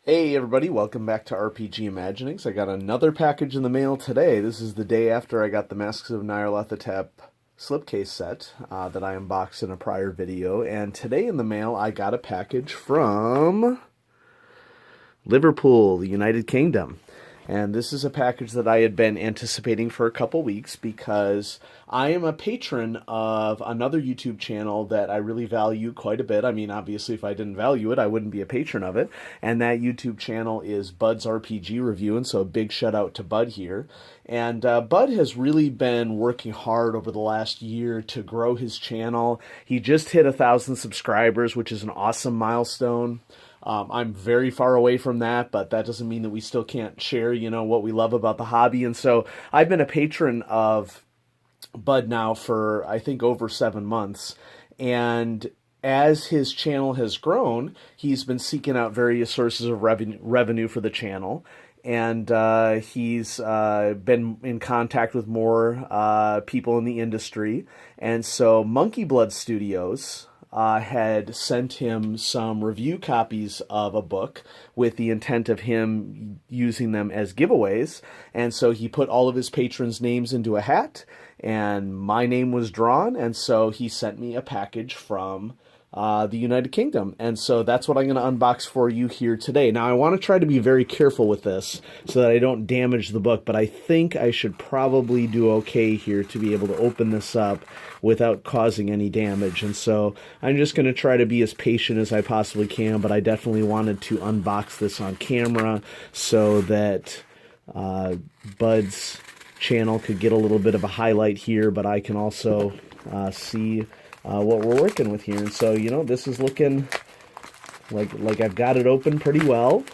Hey everybody, welcome back to RPG Imaginings. I got another package in the mail today. This is the day after I got the Masks of Nyarlathotep slipcase set that I unboxed in a prior video. And today in the mail I got a package from Liverpool, the United Kingdom. And this is a package that I had been anticipating for a couple weeks because I am a patron of another YouTube channel that I really value quite a bit. I mean, obviously, if I didn't value it, I wouldn't be a patron of it. And that YouTube channel is Bud's RPG Review. And so a big shout out to Bud here. And Bud has really been working hard over the last year to grow his channel. He just hit 1,000 subscribers, which is an awesome milestone. I'm very far away from that, but that doesn't mean that we still can't share, what we love about the hobby. And so I've been a patron of Bud now for, I think, over 7 months. And as his channel has grown, he's been seeking out various sources of revenue for the channel. And he's been in contact with more people in the industry. And so Monkeyblood Studios had sent him some review copies of a book with the intent of him using them as giveaways. And so he put all of his patrons' names into a hat, and my name was drawn, and so he sent me a package from the United Kingdom. And so that's what I'm going to unbox for you here today. Now, I want to try to be very careful with this so that I don't damage the book, but I think I should probably do okay here to be able to open this up without causing any damage. And so I'm just going to try to be as patient as I possibly can, but I definitely wanted to unbox this on camera so that Bud's channel could get a little bit of a highlight here, but I can also see what we're working with here. And so, this is looking like I've got it open pretty well,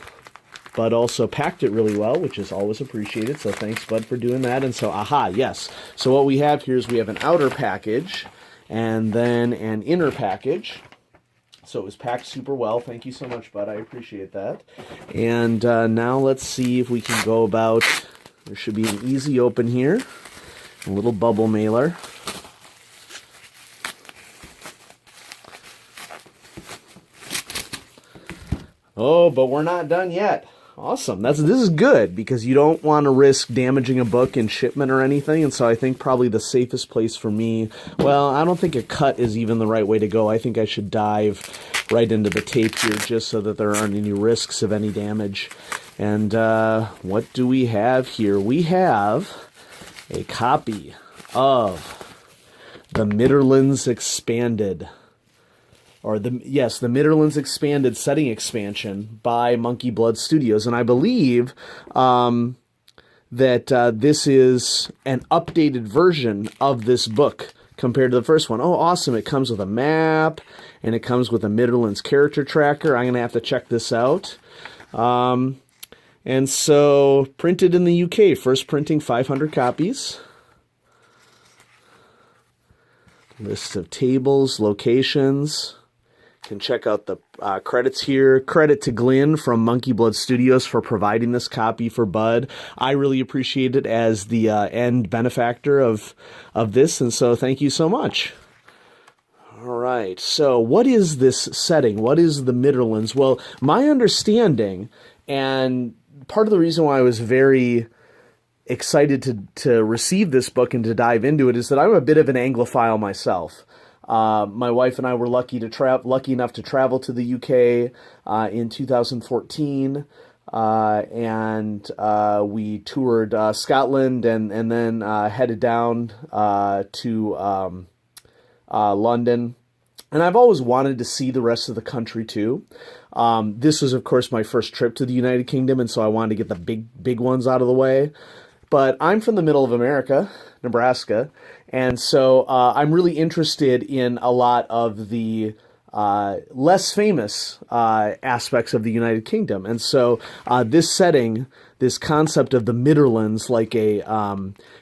but also packed it really well, which is always appreciated. So thanks, Bud, for doing that. And so, yes. So what we have here is we have an outer package and then an inner package. So it was packed super well. Thank you so much, Bud. I appreciate that. And now let's see if we can go about. There should be an easy open here. A little bubble mailer. Oh, but we're not done yet. Awesome. This is good because you don't want to risk damaging a book in shipment or anything. And so I think probably the safest place for me, well, I don't think a cut is even the right way to go. I think I should dive right into the tape here just so that there aren't any risks of any damage. And what do we have here? We have a copy of the Midderlands Expanded. The Midderlands Expanded setting expansion by Monkeyblood Studios. And I believe that this is an updated version of this book compared to the first one. Oh, awesome. It comes with a map, and it comes with a Midderlands character tracker. I'm going to have to check this out. And so, printed in the UK. First printing 500 copies. List of tables, locations. Can check out the credits here. Credit to Glenn from Monkeyblood Studios for providing this copy for Bud. I really appreciate it as the end benefactor of this, and so thank you so much. All right, so what is this setting? What is the Midderlands? Well, my understanding, and part of the reason why I was very excited to receive this book and to dive into it is that I'm a bit of an Anglophile myself. My wife and I were lucky enough to travel to the UK in 2014, and we toured Scotland and then headed down to London. And I've always wanted to see the rest of the country too. This was, of course, my first trip to the United Kingdom, and so I wanted to get the big ones out of the way. But I'm from the middle of America, Nebraska, and so I'm really interested in a lot of the less famous aspects of the United Kingdom. And so this setting, this concept of the Midderlands, like a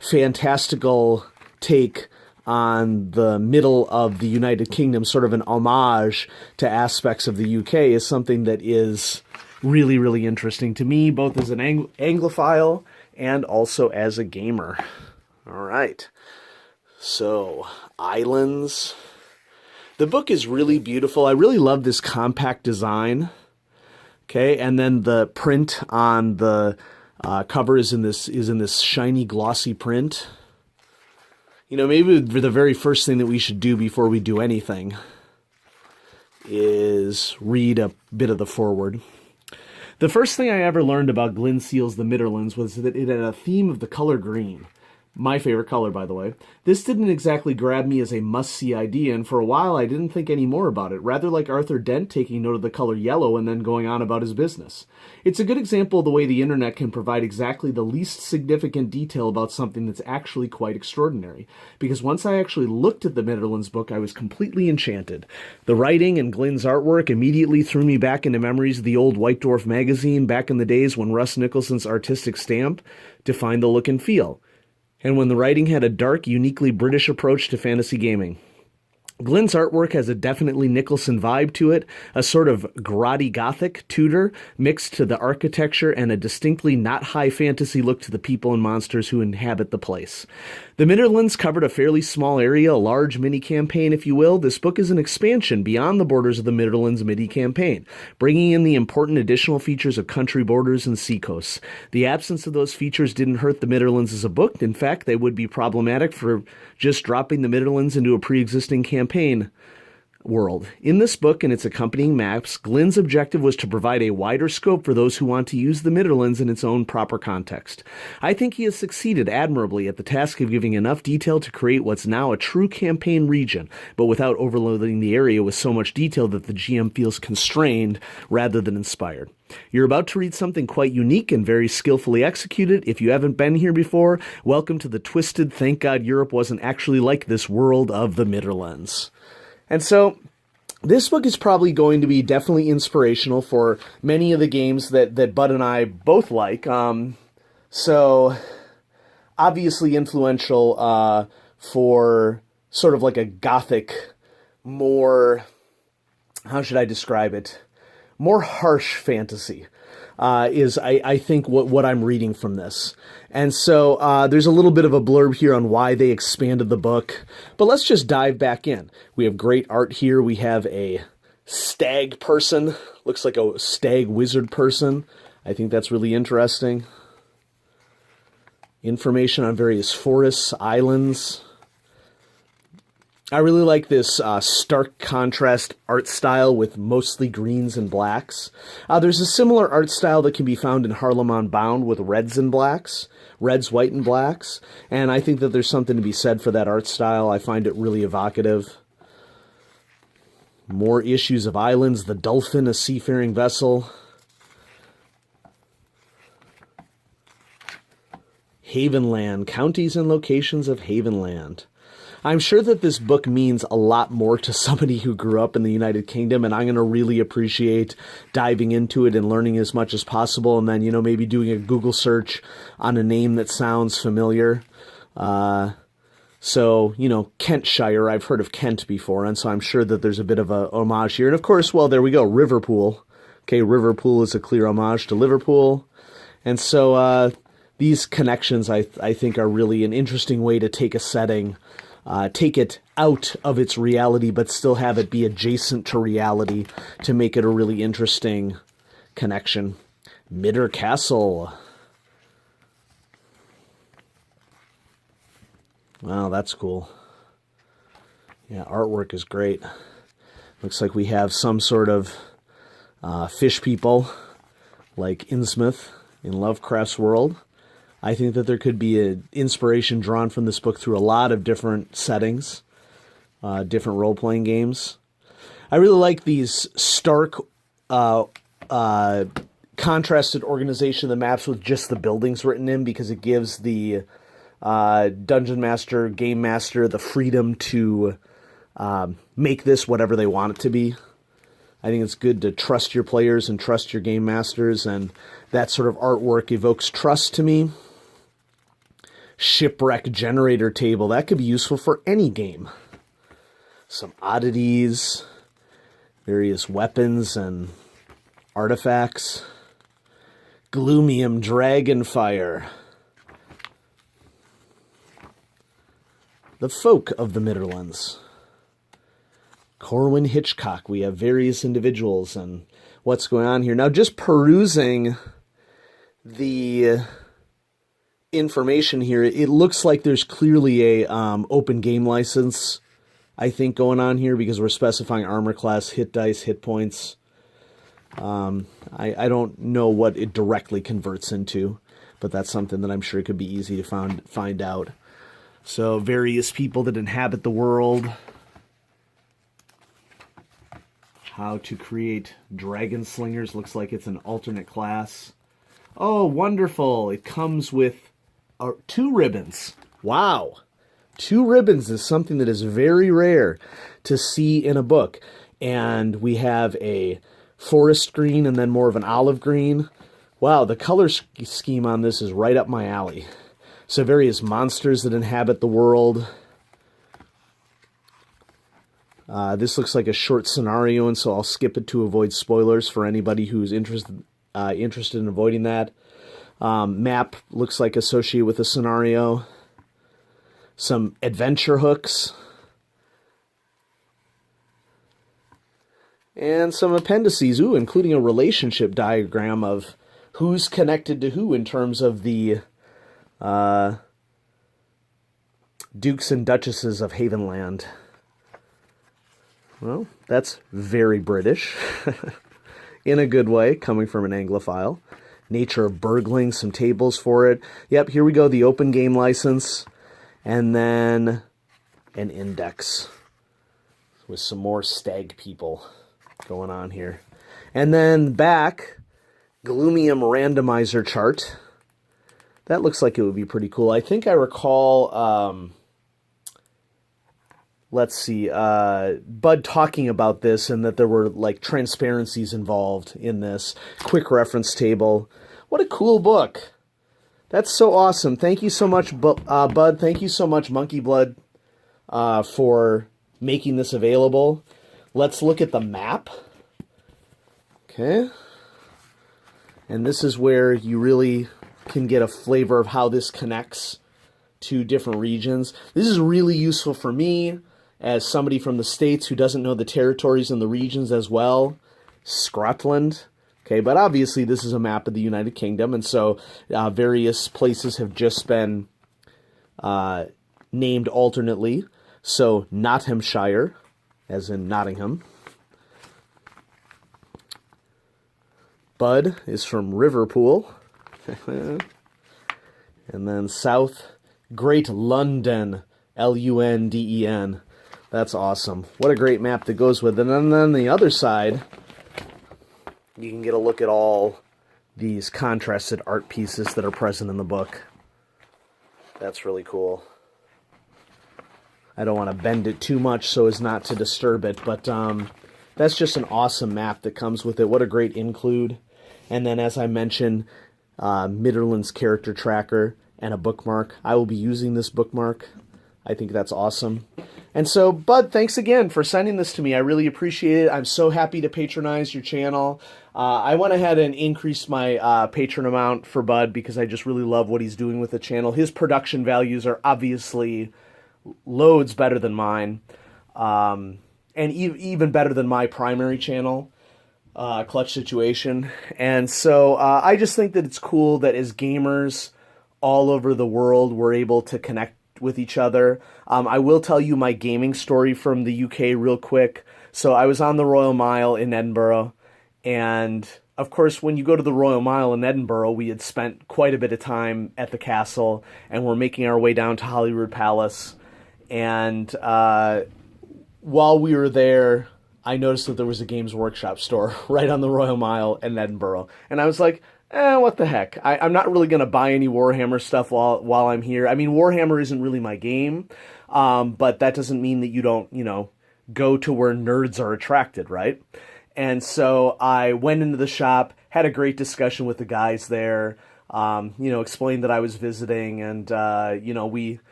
fantastical take on the middle of the United Kingdom, sort of an homage to aspects of the UK, is something that is really, really interesting to me, both as an Anglophile and also as a gamer. All right. So, islands. The book is really beautiful. I really love this compact design. Okay, and then the print on the cover is in this shiny, glossy print. You know, maybe the very first thing that we should do before we do anything is read a bit of the foreword. The first thing I ever learned about Glyn Seal's The Midderlands was that it had a theme of the color green. My favorite color, by the way. This didn't exactly grab me as a must-see idea, and for a while I didn't think any more about it, rather like Arthur Dent taking note of the color yellow and then going on about his business. It's a good example of the way the internet can provide exactly the least significant detail about something that's actually quite extraordinary. Because once I actually looked at the Midderlands book, I was completely enchanted. The writing and Glyn's artwork immediately threw me back into memories of the old White Dwarf magazine back in the days when Russ Nicholson's artistic stamp defined the look and feel, and when the writing had a dark, uniquely British approach to fantasy gaming. Glyn's artwork has a definitely Nicholson vibe to it, a sort of grotty Gothic Tudor mixed to the architecture, and a distinctly not high fantasy look to the people and monsters who inhabit the place. The Midderlands covered a fairly small area, a large mini-campaign, if you will. This book is an expansion beyond the borders of the Midderlands mini-campaign, bringing in the important additional features of country borders and seacoasts. The absence of those features didn't hurt the Midderlands as a book. In fact, they would be problematic for just dropping the Midderlands into a pre-existing campaign world. In this book and its accompanying maps, Glyn's objective was to provide a wider scope for those who want to use the Midderlands in its own proper context. I think he has succeeded admirably at the task of giving enough detail to create what's now a true campaign region, but without overloading the area with so much detail that the GM feels constrained rather than inspired. You're about to read something quite unique and very skillfully executed. If you haven't been here before, welcome to the twisted, thank God Europe wasn't actually like this world of the Midderlands. And so this book is probably going to be definitely inspirational for many of the games that Bud and I both like. So obviously influential for sort of like a Gothic, more, how should I describe it? More harsh fantasy is, I think, what I'm reading from this. And so there's a little bit of a blurb here on why they expanded the book. But let's just dive back in. We have great art here. We have a stag person. Looks like a stag wizard person. I think that's really interesting. Information on various forests, islands. I really like this stark contrast art style with mostly greens and blacks. There's a similar art style that can be found in Harlem Unbound with reds and blacks, reds, white, and blacks. And I think that there's something to be said for that art style. I find it really evocative. More issues of islands, the Dolphin, a seafaring vessel. Havenland, counties and locations of Havenland. I'm sure that this book means a lot more to somebody who grew up in the United Kingdom, and I'm going to really appreciate diving into it and learning as much as possible, and then, you know, maybe doing a Google search on a name that sounds familiar. So, you know, Kentshire, I've heard of Kent before, and so I'm sure that there's a bit of a homage here. And of course, well, there we go, Riverpool. Okay, Riverpool is a clear homage to Liverpool. And so these connections, I think, are really an interesting way to take a setting, take it out of its reality, but still have it be adjacent to reality to make it a really interesting connection. Midder Castle. Wow, that's cool. Yeah, artwork is great. Looks like we have some sort of fish people like Innsmouth in Lovecraft's world. I think that there could be an inspiration drawn from this book through a lot of different settings, different role-playing games. I really like these stark, contrasted organization of the maps with just the buildings written in, because it gives the dungeon master, game master, the freedom to make this whatever they want it to be. I think it's good to trust your players and trust your game masters, and that sort of artwork evokes trust to me. Shipwreck generator table. That could be useful for any game. Some oddities, various weapons and artifacts. Gloomium Dragonfire. The Folk of the Midderlands. Corwin Hitchcock. We have various individuals, and what's going on here. Now, just perusing the information here, it looks like there's clearly a open game license, I think, going on here, because we're specifying armor class, hit dice, hit points. I don't know what it directly converts into, but that's something that I'm sure could be easy to find out. So, various people that inhabit the world. How to create dragon slingers. Looks like it's an alternate class. Oh, wonderful. It comes with 2 ribbons. Wow. 2 ribbons is something that is very rare to see in a book. And we have a forest green and then more of an olive green. Wow, the color scheme on this is right up my alley. So various monsters that inhabit the world. This looks like a short scenario, and so I'll skip it to avoid spoilers for anybody who's interested in avoiding that. Map looks like associated with a scenario. Some adventure hooks. And some appendices, including a relationship diagram of who's connected to who in terms of the Dukes and Duchesses of Havenland. Well, that's very British, in a good way, coming from an Anglophile. Nature of burgling, some tables for it. Yep, here we go, the open game license, and then an index with some more stag people going on here. And then back, Gloomium randomizer chart. That looks like it would be pretty cool. I think I recall, let's see, Bud talking about this and that there were like transparencies involved in this. Quick reference table. What a cool book. That's so awesome. Thank you so much, Bud. Thank you so much, Monkeyblood, for making this available. Let's look at the map. Okay. And this is where you really can get a flavor of how this connects to different regions. This is really useful for me as somebody from the States who doesn't know the territories and the regions as well. Scotland. Okay, but obviously this is a map of the United Kingdom, and so various places have just been named alternately. So Nottinghamshire, as in Nottingham. Bud is from Liverpool. And then South, Great London, Lunden. That's awesome. What a great map that goes with it. And then the other side, you can get a look at all these contrasted art pieces that are present in the book. That's really cool. I don't want to bend it too much so as not to disturb it, but that's just an awesome map that comes with it. What a great include. And then, as I mentioned, Midderlands character tracker and a bookmark. I will be using this bookmark. I think that's awesome. And so, Bud, thanks again for sending this to me. I really appreciate it. I'm so happy to patronize your channel. I went ahead and increased my patron amount for Bud because I just really love what he's doing with the channel. His production values are obviously loads better than mine, and even better than my primary channel, Clutch Situation. And so I just think that it's cool that as gamers all over the world, we're able to connect with each other. I will tell you my gaming story from the UK real quick. So I was on the Royal Mile in Edinburgh, and of course when you go to the Royal Mile in Edinburgh, we had spent quite a bit of time at the castle, and we're making our way down to Holyrood Palace. And while we were there, I noticed that there was a Games Workshop store right on the Royal Mile in Edinburgh. And I was like, what the heck? I'm not really going to buy any Warhammer stuff while I'm here. I mean, Warhammer isn't really my game, but that doesn't mean that you don't, go to where nerds are attracted, right? And so I went into the shop, had a great discussion with the guys there, explained that I was visiting, and,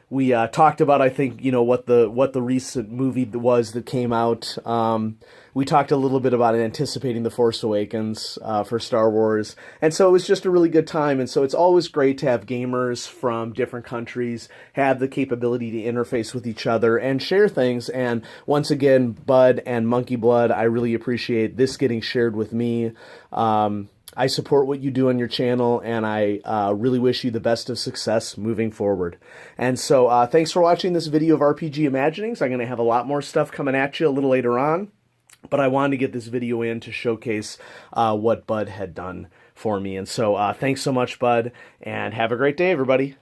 we talked about, I think, what the recent movie was that came out, we talked a little bit about anticipating The Force Awakens for Star Wars. And so it was just a really good time. And so it's always great to have gamers from different countries have the capability to interface with each other and share things. And once again, Bud and Monkeyblood, I really appreciate this getting shared with me. I support what you do on your channel, and I really wish you the best of success moving forward. And so thanks for watching this video of RPG Imaginings. I'm going to have a lot more stuff coming at you a little later on, but I wanted to get this video in to showcase what Bud had done for me. And so thanks so much, Bud, and have a great day, everybody.